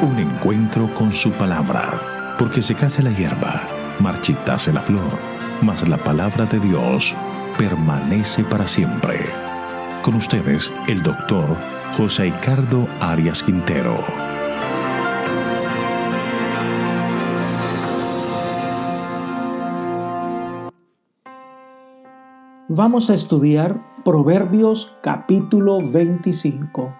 Un encuentro con su palabra, porque secase la hierba, marchitase la flor, mas la palabra de Dios permanece para siempre. Con ustedes, el doctor José Ricardo Arias Quintero. Vamos a estudiar Proverbios capítulo 25.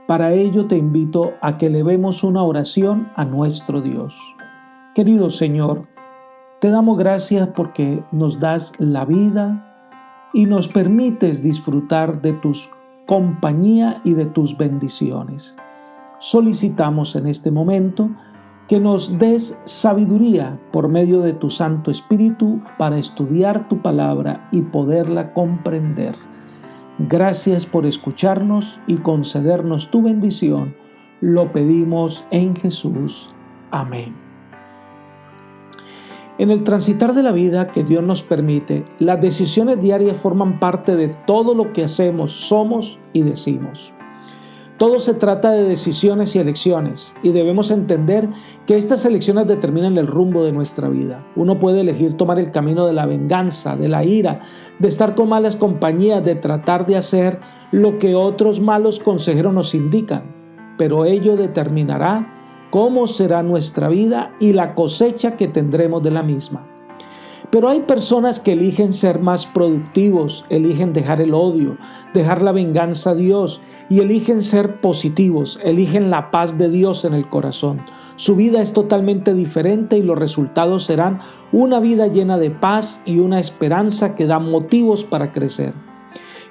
Para ello te invito a que elevemos una oración a nuestro Dios. Querido Señor, te damos gracias porque nos das la vida y nos permites disfrutar de tu compañía y de tus bendiciones. Solicitamos en este momento que nos des sabiduría por medio de tu Santo Espíritu para estudiar tu palabra y poderla comprender. Gracias por escucharnos y concedernos tu bendición. Lo pedimos en Jesús. Amén. En el transitar de la vida que Dios nos permite, las decisiones diarias forman parte de todo lo que hacemos, somos y decimos. Todo se trata de decisiones y elecciones, y debemos entender que estas elecciones determinan el rumbo de nuestra vida. Uno puede elegir tomar el camino de la venganza, de la ira, de estar con malas compañías, de tratar de hacer lo que otros malos consejeros nos indican, pero ello determinará cómo será nuestra vida y la cosecha que tendremos de la misma. Pero hay personas que eligen ser más productivos, eligen dejar el odio, dejar la venganza a Dios y eligen ser positivos, eligen la paz de Dios en el corazón. Su vida es totalmente diferente y los resultados serán una vida llena de paz y una esperanza que da motivos para crecer.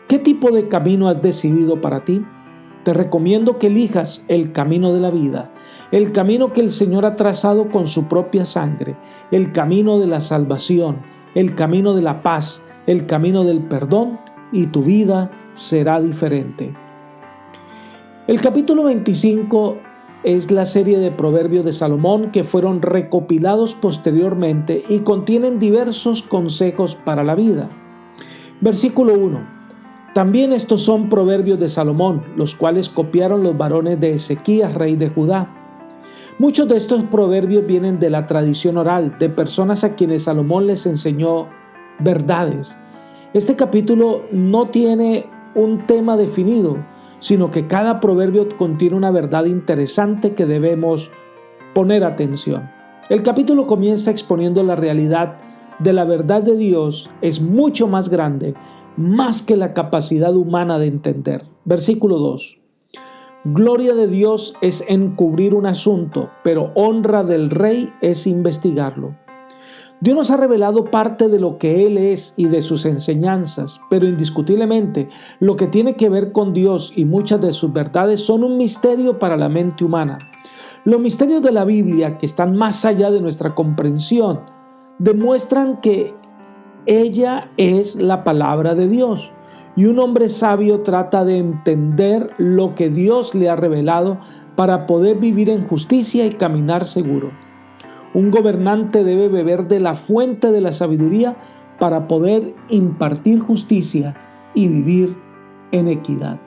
¿Qué tipo de camino has decidido para ti? Te recomiendo que elijas el camino de la vida, el camino que el Señor ha trazado con su propia sangre, el camino de la salvación, el camino de la paz, el camino del perdón, y tu vida será diferente. El capítulo 25 es la serie de proverbios de Salomón que fueron recopilados posteriormente y contienen diversos consejos para la vida. Versículo 1. También estos son proverbios de Salomón, los cuales copiaron los varones de Ezequías, rey de Judá. Muchos de estos proverbios vienen de la tradición oral, de personas a quienes Salomón les enseñó verdades. Este capítulo no tiene un tema definido, sino que cada proverbio contiene una verdad interesante que debemos poner atención. El capítulo comienza exponiendo la realidad de la verdad de Dios es mucho más grande, más que la capacidad humana de entender. Versículo 2. Gloria de Dios es encubrir un asunto, pero honra del rey es investigarlo. Dios nos ha revelado parte de lo que Él es y de sus enseñanzas, pero indiscutiblemente lo que tiene que ver con Dios y muchas de sus verdades son un misterio para la mente humana. Los misterios de la Biblia, que están más allá de nuestra comprensión, demuestran que ella es la palabra de Dios. Y un hombre sabio trata de entender lo que Dios le ha revelado para poder vivir en justicia y caminar seguro. Un gobernante debe beber de la fuente de la sabiduría para poder impartir justicia y vivir en equidad.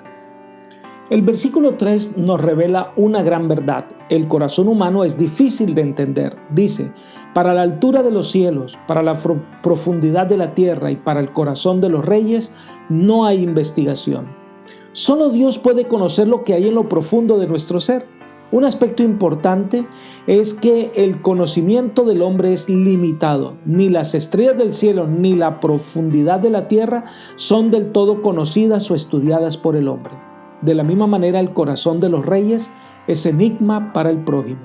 El versículo 3 nos revela una gran verdad. El corazón humano es difícil de entender. Dice, para la altura de los cielos, para la profundidad de la tierra y para el corazón de los reyes, no hay investigación. Solo Dios puede conocer lo que hay en lo profundo de nuestro ser. Un aspecto importante es que el conocimiento del hombre es limitado. Ni las estrellas del cielo ni la profundidad de la tierra son del todo conocidas o estudiadas por el hombre. De la misma manera, el corazón de los reyes es enigma para el prójimo.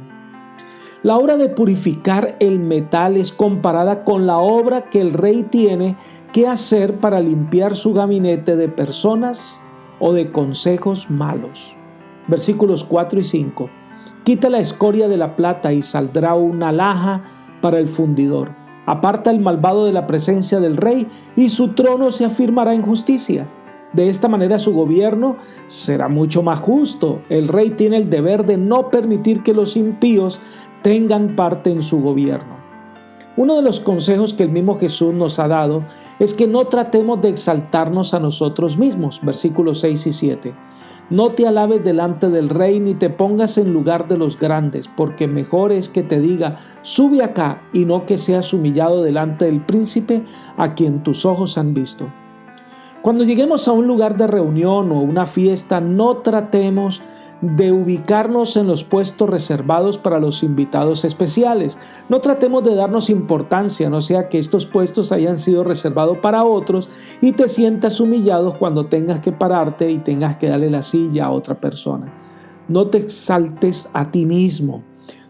La obra de purificar el metal es comparada con la obra que el rey tiene que hacer para limpiar su gabinete de personas o de consejos malos. Versículos 4 y 5. Quita la escoria de la plata y saldrá una alhaja para el fundidor. Aparta el malvado de la presencia del rey y su trono se afirmará en justicia. De esta manera su gobierno será mucho más justo. El rey tiene el deber de no permitir que los impíos tengan parte en su gobierno. Uno de los consejos que el mismo Jesús nos ha dado es que no tratemos de exaltarnos a nosotros mismos, versículos 6 y 7. No te alabes delante del rey ni te pongas en lugar de los grandes, porque mejor es que te diga, sube acá, y no que seas humillado delante del príncipe a quien tus ojos han visto. Cuando lleguemos a un lugar de reunión o una fiesta, no tratemos de ubicarnos en los puestos reservados para los invitados especiales. No tratemos de darnos importancia, no sea que estos puestos hayan sido reservados para otros y te sientas humillado cuando tengas que pararte y tengas que darle la silla a otra persona. No te exaltes a ti mismo.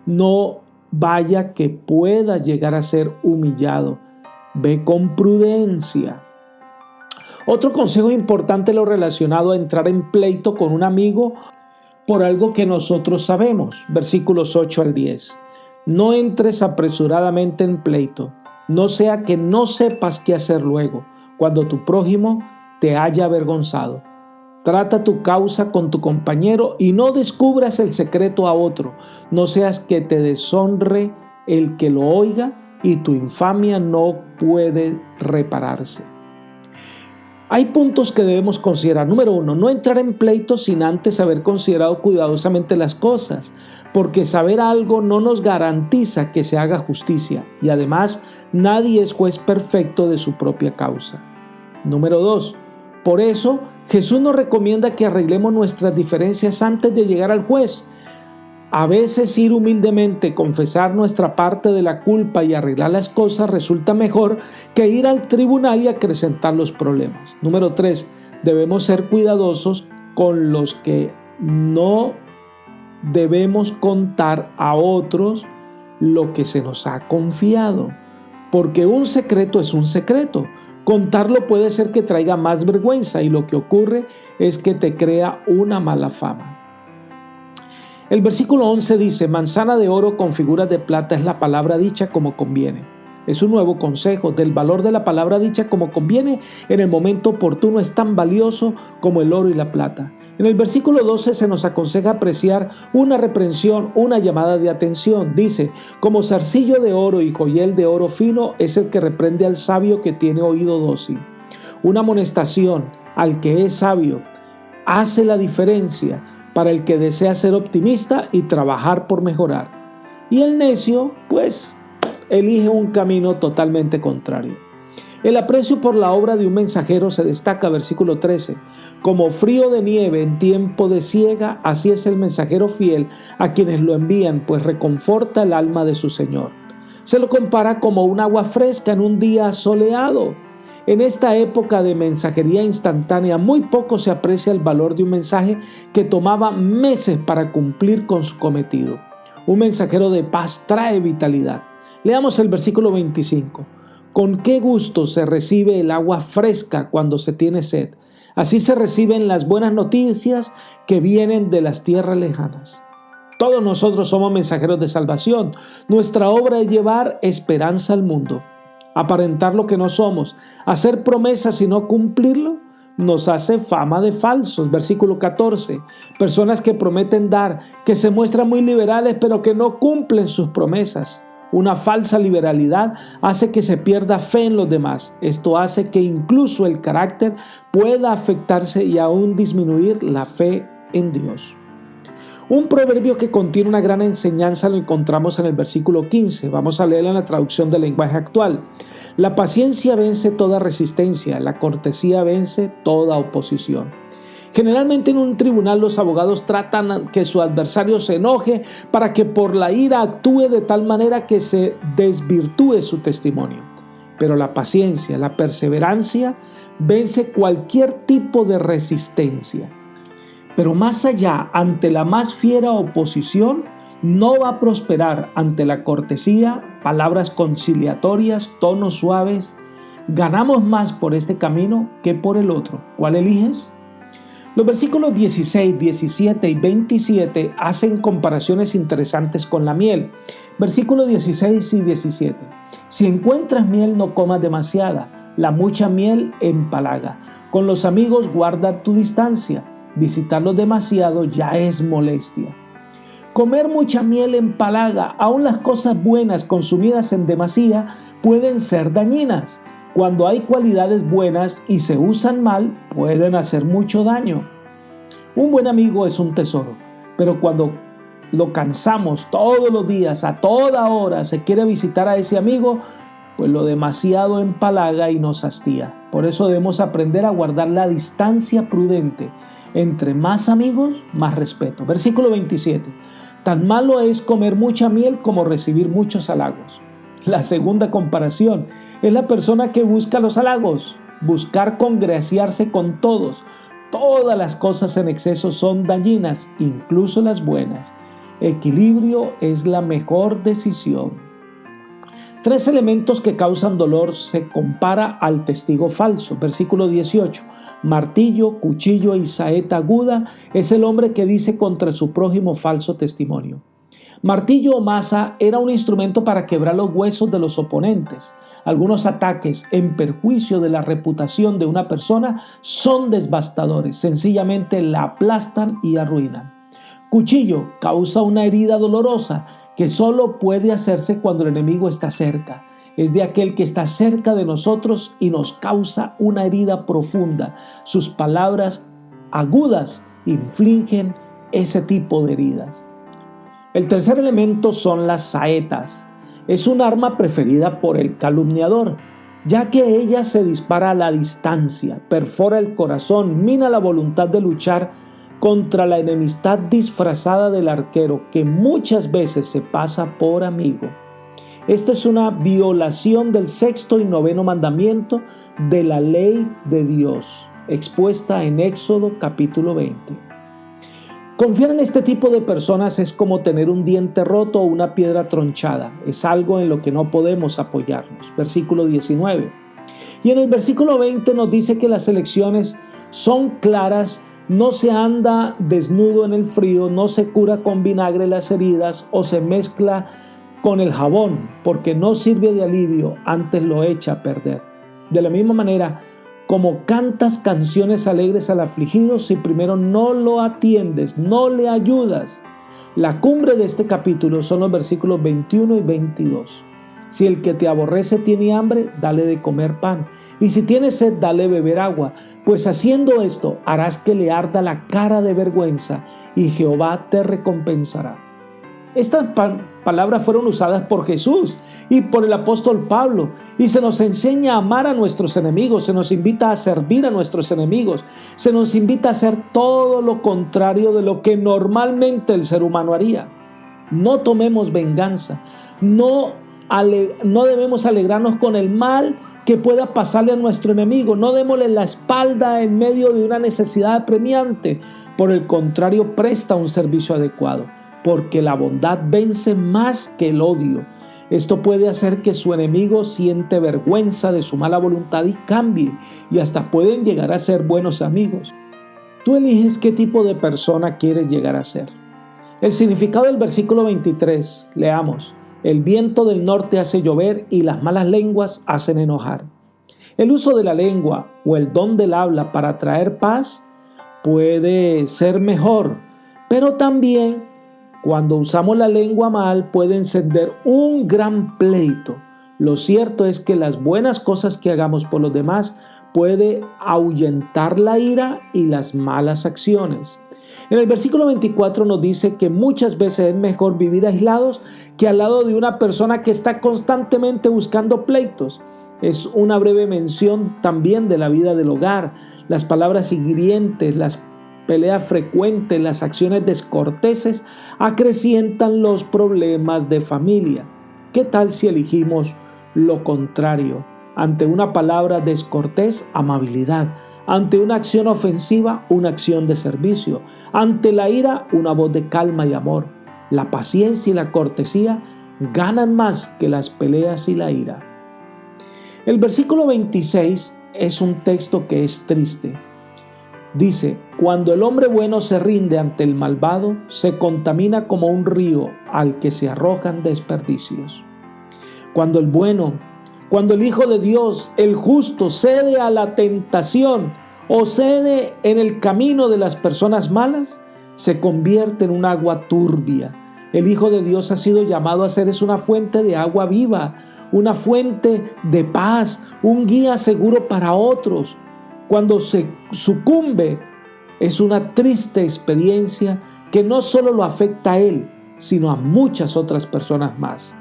No vaya que pueda llegar a ser humillado. Ve con prudencia. Otro consejo importante es lo relacionado a entrar en pleito con un amigo por algo que nosotros sabemos. Versículos 8 al 10. No entres apresuradamente en pleito, no sea que no sepas qué hacer luego, cuando tu prójimo te haya avergonzado. Trata tu causa con tu compañero y no descubras el secreto a otro, no seas que te deshonre el que lo oiga y tu infamia no puede repararse. Hay puntos que debemos considerar. Número 1, no entrar en pleito sin antes haber considerado cuidadosamente las cosas, porque saber algo no nos garantiza que se haga justicia y además nadie es juez perfecto de su propia causa. Número 2, por eso Jesús nos recomienda que arreglemos nuestras diferencias antes de llegar al juez. A veces ir humildemente, confesar nuestra parte de la culpa y arreglar las cosas resulta mejor que ir al tribunal y acrecentar los problemas. Número 3, debemos ser cuidadosos con los que no debemos contar a otros lo que se nos ha confiado, porque un secreto es un secreto. Contarlo puede ser que traiga más vergüenza y lo que ocurre es que te crea una mala fama. El versículo 11 dice, manzana de oro con figuras de plata es la palabra dicha como conviene. Es un nuevo consejo del valor de la palabra dicha como conviene en el momento oportuno es tan valioso como el oro y la plata. En el versículo 12 se nos aconseja apreciar una reprensión, una llamada de atención. Dice, como zarcillo de oro y joyel de oro fino es el que reprende al sabio que tiene oído dócil. Una amonestación al que es sabio hace la diferencia para el que desea ser optimista y trabajar por mejorar. Y el necio, pues, elige un camino totalmente contrario. El aprecio por la obra de un mensajero se destaca, versículo 13. Como frío de nieve en tiempo de siega, así es el mensajero fiel a quienes lo envían, pues reconforta el alma de su Señor. Se lo compara como un agua fresca en un día soleado. En esta época de mensajería instantánea, muy poco se aprecia el valor de un mensaje que tomaba meses para cumplir con su cometido. Un mensajero de paz trae vitalidad. Leamos el versículo 25. Con qué gusto se recibe el agua fresca cuando se tiene sed. Así se reciben las buenas noticias que vienen de las tierras lejanas. Todos nosotros somos mensajeros de salvación. Nuestra obra es llevar esperanza al mundo. Aparentar lo que no somos, hacer promesas y no cumplirlo, nos hace fama de falsos. Versículo 14. Personas que prometen dar, que se muestran muy liberales, pero que no cumplen sus promesas. Una falsa liberalidad hace que se pierda fe en los demás. Esto hace que incluso el carácter pueda afectarse y aún disminuir la fe en Dios. Un proverbio que contiene una gran enseñanza lo encontramos en el versículo 15. Vamos a leerlo en la traducción del lenguaje actual. La paciencia vence toda resistencia, la cortesía vence toda oposición. Generalmente en un tribunal los abogados tratan que su adversario se enoje para que por la ira actúe de tal manera que se desvirtúe su testimonio. Pero la paciencia, la perseverancia, vence cualquier tipo de resistencia. Pero más allá, ante la más fiera oposición, no va a prosperar ante la cortesía, palabras conciliatorias, tonos suaves. Ganamos más por este camino que por el otro. ¿Cuál eliges? Los versículos 16, 17 y 27 hacen comparaciones interesantes con la miel. Versículos 16 y 17. Si encuentras miel, no comas demasiada. La mucha miel empalaga. Con los amigos guarda tu distancia. Visitarlos demasiado ya es molestia. Comer mucha miel empalaga. Aún las cosas buenas consumidas en demasía pueden ser dañinas. Cuando hay cualidades buenas y se usan mal, pueden hacer mucho daño. Un buen amigo es un tesoro, pero cuando lo cansamos todos los días, a toda hora, se quiere visitar a ese amigo, pues lo demasiado empalaga y nos hastía. Por eso debemos aprender a guardar la distancia prudente. Entre más amigos, más respeto. Versículo 27. Tan malo es comer mucha miel como recibir muchos halagos. La segunda comparación es la persona que busca los halagos, buscar congraciarse con todos. Todas las cosas en exceso son dañinas, incluso las buenas. Equilibrio es la mejor decisión. 3 elementos que causan dolor se compara al testigo falso. Versículo 18. Martillo, cuchillo y saeta aguda es el hombre que dice contra su prójimo falso testimonio. Martillo o maza era un instrumento para quebrar los huesos de los oponentes. Algunos ataques en perjuicio de la reputación de una persona son devastadores, sencillamente la aplastan y arruinan. Cuchillo causa una herida dolorosa que solo puede hacerse cuando el enemigo está cerca. Es de aquel que está cerca de nosotros y nos causa una herida profunda. Sus palabras agudas infligen ese tipo de heridas. El tercer elemento son las saetas. Es un arma preferida por el calumniador, ya que ella se dispara a la distancia, perfora el corazón, mina la voluntad de luchar contra la enemistad disfrazada del arquero, que muchas veces se pasa por amigo. Esta es una violación del 6º y 9º mandamiento de la ley de Dios, expuesta en Éxodo capítulo 20. Confiar en este tipo de personas es como tener un diente roto o una piedra tronchada. Es algo en lo que no podemos apoyarnos. Versículo 19. Y en el versículo 20 nos dice que las elecciones son claras. No se anda desnudo en el frío, no se cura con vinagre las heridas o se mezcla con el jabón, porque no sirve de alivio, antes lo echa a perder. De la misma manera, como cantas canciones alegres al afligido, si primero no lo atiendes, no le ayudas. La cumbre de este capítulo son los versículos 21 y 22. Si el que te aborrece tiene hambre, dale de comer pan. Y si tiene sed, dale beber agua. Pues haciendo esto, harás que le arda la cara de vergüenza y Jehová te recompensará. Estas palabras fueron usadas por Jesús y por el apóstol Pablo. Y se nos enseña a amar a nuestros enemigos. Se nos invita a servir a nuestros enemigos. Se nos invita a hacer todo lo contrario de lo que normalmente el ser humano haría. No tomemos venganza. No debemos alegrarnos con el mal que pueda pasarle a nuestro enemigo. No démosle la espalda en medio de una necesidad apremiante. Por el contrario, presta un servicio adecuado, porque la bondad vence más que el odio. Esto puede hacer que su enemigo siente vergüenza de su mala voluntad y cambie, y hasta pueden llegar a ser buenos amigos. Tú eliges qué tipo de persona quieres llegar a ser. El significado del versículo 23, leamos. El viento del norte hace llover y las malas lenguas hacen enojar. El uso de la lengua o el don del habla para traer paz puede ser mejor, pero también cuando usamos la lengua mal puede encender un gran pleito. Lo cierto es que las buenas cosas que hagamos por los demás puede ahuyentar la ira y las malas acciones. En el versículo 24 nos dice que muchas veces es mejor vivir aislados que al lado de una persona que está constantemente buscando pleitos. Es una breve mención también de la vida del hogar. Las palabras hirientes, las peleas frecuentes, las acciones descorteses acrecientan los problemas de familia. ¿Qué tal si elegimos lo contrario? Ante una palabra descortés, amabilidad. Ante una acción ofensiva, una acción de servicio. Ante la ira, una voz de calma y amor. La paciencia y la cortesía ganan más que las peleas y la ira. El versículo 26 es un texto que es triste. Dice, cuando el hombre bueno se rinde ante el malvado, se contamina como un río al que se arrojan desperdicios. Cuando el Hijo de Dios, el justo, cede a la tentación o cede en el camino de las personas malas, se convierte en un agua turbia. El Hijo de Dios ha sido llamado a ser una fuente de agua viva, una fuente de paz, un guía seguro para otros. Cuando se sucumbe, es una triste experiencia que no solo lo afecta a él, sino a muchas otras personas más.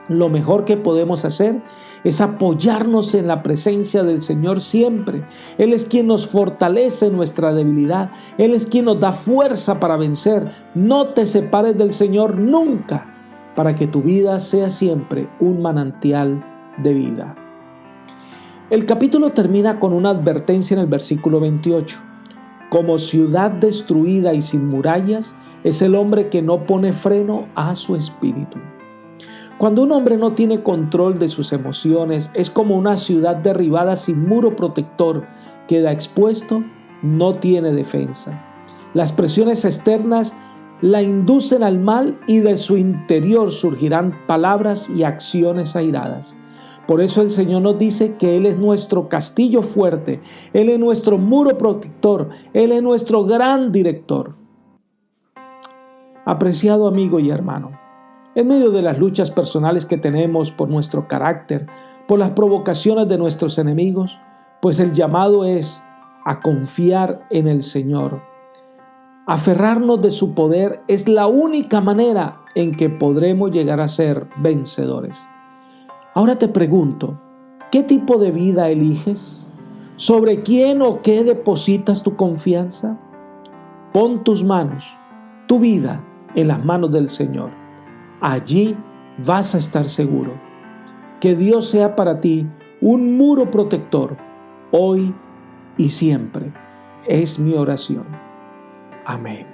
Lo mejor que podemos hacer es apoyarnos en la presencia del Señor siempre. Él es quien nos fortalece en nuestra debilidad. Él es quien nos da fuerza para vencer. No te separes del Señor nunca, para que tu vida sea siempre un manantial de vida. El capítulo termina con una advertencia en el versículo 28. Como ciudad destruida y sin murallas es el hombre que no pone freno a su espíritu. Cuando un hombre no tiene control de sus emociones, es como una ciudad derribada sin muro protector, queda expuesto, no tiene defensa. Las presiones externas la inducen al mal y de su interior surgirán palabras y acciones airadas. Por eso el Señor nos dice que Él es nuestro castillo fuerte, Él es nuestro muro protector, Él es nuestro gran director. Apreciado amigo y hermano, en medio de las luchas personales que tenemos por nuestro carácter, por las provocaciones de nuestros enemigos, pues el llamado es a confiar en el Señor. Aferrarnos de su poder es la única manera en que podremos llegar a ser vencedores. Ahora te pregunto, ¿qué tipo de vida eliges? ¿Sobre quién o qué depositas tu confianza? Pon tus manos, tu vida, en las manos del Señor. Allí vas a estar seguro. Que Dios sea para ti un muro protector, hoy y siempre. Es mi oración. Amén.